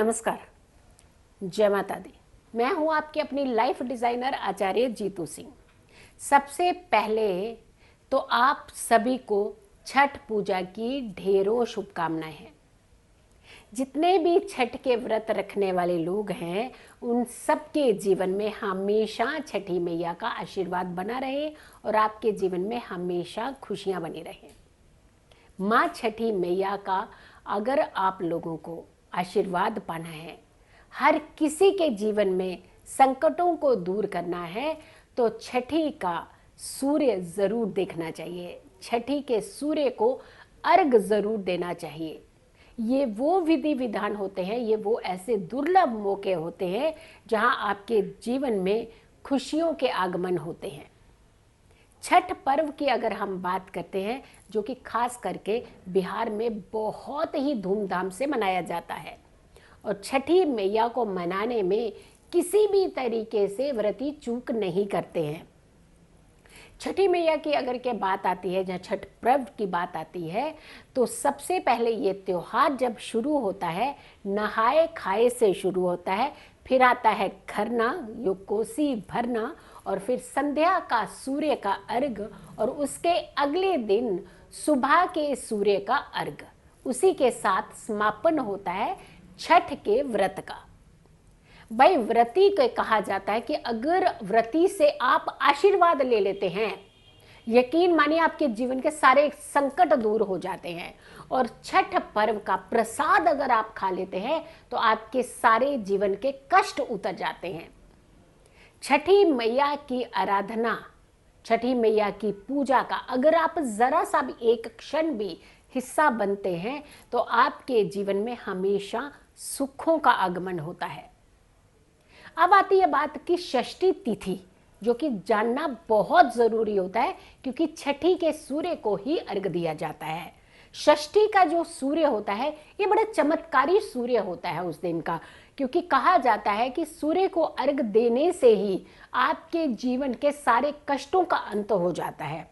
नमस्कार, जय माता दी। मैं हूं आपकी अपनी लाइफ डिज़ाइनर आचार्य जीतू सिंह। सबसे पहले तो आप सभी को छठ पूजा की ढेरों शुभकामनाएं हैं। जितने भी छठ के व्रत रखने वाले लोग हैं उन सबके जीवन में हमेशा छठी मैया का आशीर्वाद बना रहे और आपके जीवन में हमेशा खुशियां बनी रहें। माँ छठी मैया का अगर आप लोगों को आशीर्वाद पाना है, हर किसी के जीवन में संकटों को दूर करना है, तो छठी का सूर्य ज़रूर देखना चाहिए। छठी के सूर्य को अर्घ ज़रूर देना चाहिए। ये वो विधि विधान होते हैं, ये वो ऐसे दुर्लभ मौके होते हैं जहां आपके जीवन में खुशियों के आगमन होते हैं। छठ पर्व की अगर हम बात करते हैं, जो कि खास करके बिहार में बहुत ही धूमधाम से मनाया जाता है, और छठी मैया को मनाने में किसी भी तरीके से व्रती चूक नहीं करते हैं। छठी मैया की अगर के बात आती है, जहाँ छठ पर्व की बात आती है, तो सबसे पहले ये त्योहार जब शुरू होता है, नहाए खाए से शुरू होता है। फिर आता है खरना, यो कोसी भरना, और फिर संध्या का सूर्य का अर्घ, और उसके अगले दिन सुबह के सूर्य का अर्घ। उसी के साथ समापन होता है छठ के व्रत का। भाई, व्रती को कहा जाता है कि अगर व्रती से आप आशीर्वाद ले लेते हैं, यकीन मानिए आपके जीवन के सारे संकट दूर हो जाते हैं। और छठ पर्व का प्रसाद अगर आप खा लेते हैं तो आपके सारे जीवन के कष्ट उतर जाते हैं। छठी मैया की आराधना, छठी मैया की पूजा का अगर आप जरा सा भी एक क्षण भी हिस्सा बनते हैं तो आपके जीवन में हमेशा सुखों का आगमन होता है। अब आती है बात की षष्ठी तिथि, जो कि जानना बहुत जरूरी होता है, क्योंकि छठी के सूर्य को ही अर्घ दिया जाता है। षष्ठी का जो सूर्य होता है ये बड़ा चमत्कारी सूर्य होता है उस दिन का, क्योंकि कहा जाता है कि सूर्य को अर्घ देने से ही आपके जीवन के सारे कष्टों का अंत हो जाता है।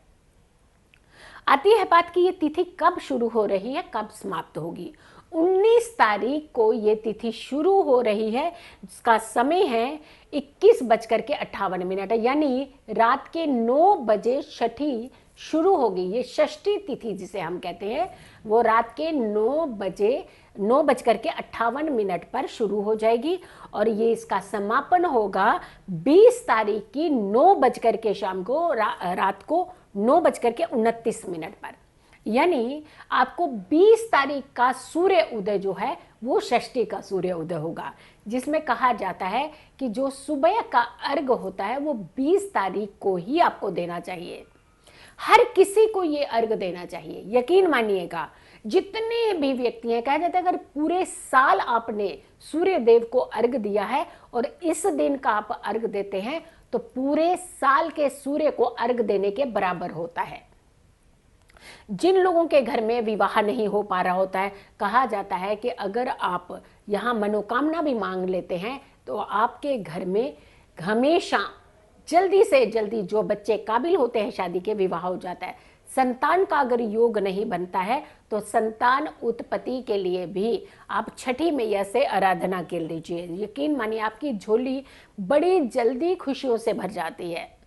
आती है बात कि ये तिथि कब शुरू हो रही है, कब समाप्त होगी। 19 तारीख को ये तिथि शुरू हो रही है, जिसका समय है 21:58, यानी रात के 9 बजे छठी शुरू होगी। ये षष्ठी तिथि जिसे हम कहते हैं, वो रात के 9:58 पर शुरू हो जाएगी, और ये इसका समापन होगा 20 तारीख की 9 बजकर के शाम को, रात को 9:29 पर। यानी आपको 20 तारीख का सूर्य उदय जो है वो षष्ठी का सूर्य उदय होगा, जिसमें कहा जाता है कि जो सुबह का अर्घ होता है वो 20 तारीख को ही आपको देना चाहिए। हर किसी को ये अर्घ देना चाहिए। यकीन मानिएगा, जितने भी व्यक्ति हैं, कहा जाता है अगर पूरे साल आपने सूर्य देव को अर्घ दिया है और इस दिन का आप अर्घ देते हैं तो पूरे साल के सूर्य को अर्घ देने के बराबर होता है। जिन लोगों के घर में विवाह नहीं हो पा रहा होता है, कहा जाता है कि अगर आप यहाँ मनोकामना भी मांग लेते हैं तो आपके घर में हमेशा जल्दी से जल्दी, जो बच्चे काबिल होते हैं शादी के, विवाह हो जाता है। संतान का अगर योग नहीं बनता है तो संतान उत्पत्ति के लिए भी आप छठी मैया से आराधना कर लीजिए। यकीन मानिए आपकी झोली बड़ी जल्दी खुशियों से भर जाती है।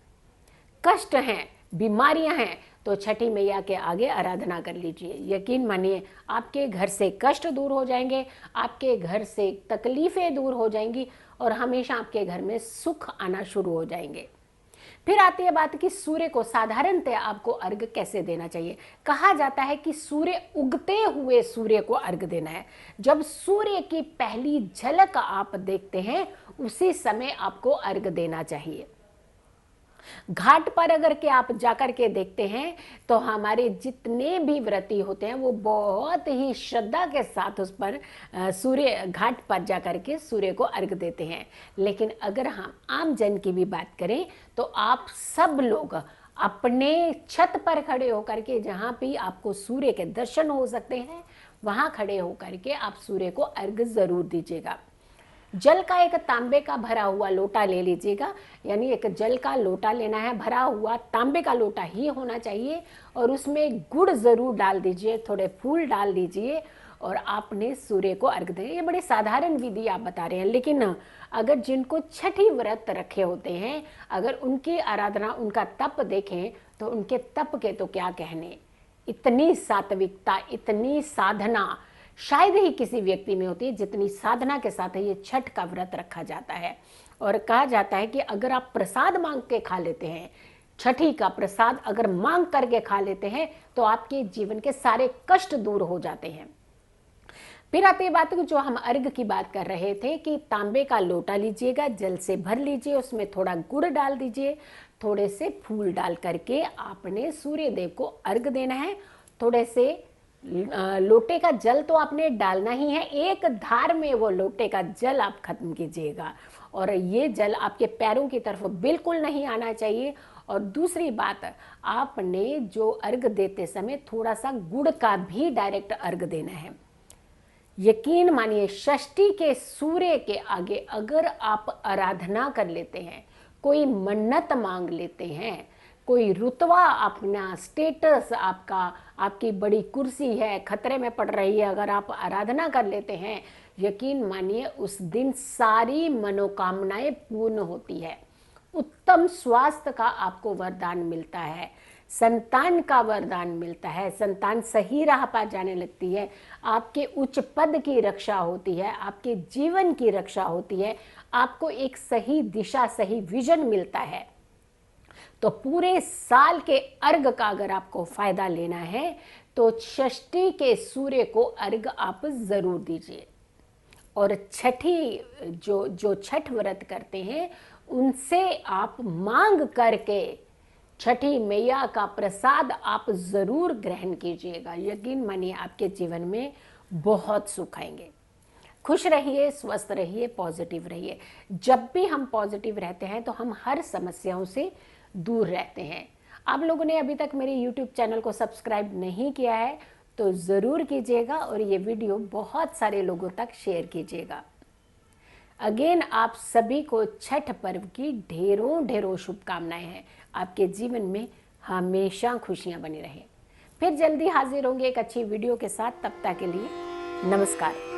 कष्ट हैं, बीमारियां हैं, तो छठी मैया के आगे आराधना कर लीजिए। यकीन मानिए आपके घर से कष्ट दूर हो जाएंगे, आपके घर से तकलीफें दूर हो जाएंगी, और हमेशा आपके घर में सुख आना शुरू हो जाएंगे। फिर आती है बात कि सूर्य को साधारणतः आपको अर्घ कैसे देना चाहिए। कहा जाता है कि सूर्य उगते हुए सूर्य को अर्घ देना है। जब सूर्य की पहली झलक आप देखते हैं उसी समय आपको अर्घ देना चाहिए। घाट पर अगर के आप जाकर के देखते हैं तो हमारे जितने भी व्रती होते हैं वो बहुत ही श्रद्धा के साथ उस पर सूर्य घाट पर जाकर के सूर्य को अर्घ देते हैं। लेकिन अगर हम आम जन की भी बात करें तो आप सब लोग अपने छत पर खड़े होकर के, जहाँ भी आपको सूर्य के दर्शन हो सकते हैं, वहाँ खड़े होकर के आप सूर्य को अर्घ जरूर दीजिएगा। जल का एक तांबे का भरा हुआ लोटा ले लीजिएगा, यानी एक जल का लोटा लेना है, भरा हुआ तांबे का लोटा ही होना चाहिए, और उसमें गुड़ ज़रूर डाल दीजिए, थोड़े फूल डाल दीजिए, और आपने सूर्य को अर्घ देना। ये बड़ी साधारण विधि आप बता रहे हैं, लेकिन अगर जिनको छठी व्रत रखे होते हैं, अगर उनकी आराधना, उनका तप देखें तो उनके तप के तो क्या कहने। इतनी सात्विकता, इतनी साधना शायद ही किसी व्यक्ति में होती है जितनी साधना के साथ ये छठ का व्रत रखा जाता है। और कहा जाता है कि अगर आप प्रसाद मांग के खा लेते हैं, छठी का प्रसाद अगर मांग करके खा लेते हैं तो आपके जीवन के सारे कष्ट दूर हो जाते हैं। फिर आती है बात जो हम अर्घ की बात कर रहे थे कि तांबे का लोटा लीजिएगा, जल से भर लीजिए, उसमें थोड़ा गुड़ डाल दीजिए, थोड़े से फूल डाल करके आपने सूर्य देव को अर्घ देना है। थोड़े से लोटे का जल तो आपने डालना ही है, एक धार में वो लोटे का जल आप खत्म कीजिएगा और ये जल आपके पैरों की तरफ बिल्कुल नहीं आना चाहिए। और दूसरी बात, आपने जो अर्घ देते समय थोड़ा सा गुड़ का भी डायरेक्ट अर्घ देना है। यकीन मानिए, षष्ठी के सूर्य के आगे अगर आप आराधना कर लेते हैं, कोई मन्नत मांग लेते हैं, कोई रुतबा, अपना स्टेटस, आपकी बड़ी कुर्सी है खतरे में पड़ रही है, अगर आप आराधना कर लेते हैं, यकीन मानिए उस दिन सारी मनोकामनाएं पूर्ण होती है। उत्तम स्वास्थ्य का आपको वरदान मिलता है, संतान का वरदान मिलता है, संतान सही राह पर जाने लगती है, आपके उच्च पद की रक्षा होती है, आपके जीवन की रक्षा होती है, आपको एक सही दिशा, सही विजन मिलता है। तो पूरे साल के अर्घ का अगर आपको फायदा लेना है तो षष्ठी के सूर्य को अर्घ आप जरूर दीजिए। और छठी जो छठ व्रत करते हैं उनसे आप मांग करके छठी मैया का प्रसाद आप जरूर ग्रहण कीजिएगा। यकीन मानिए आपके जीवन में बहुत सुख आएंगे। खुश रहिए, स्वस्थ रहिए, पॉजिटिव रहिए। जब भी हम पॉजिटिव रहते हैं तो हम हर समस्याओं से दूर रहते हैं। आप लोगों ने अभी तक मेरे YouTube चैनल को सब्सक्राइब नहीं किया है तो ज़रूर कीजिएगा और ये वीडियो बहुत सारे लोगों तक शेयर कीजिएगा। अगेन आप सभी को छठ पर्व की ढेरों ढेरों शुभकामनाएं हैं। आपके जीवन में हमेशा खुशियां बनी रहें। फिर जल्दी हाजिर होंगे एक अच्छी वीडियो के साथ। तब तक के लिए नमस्कार।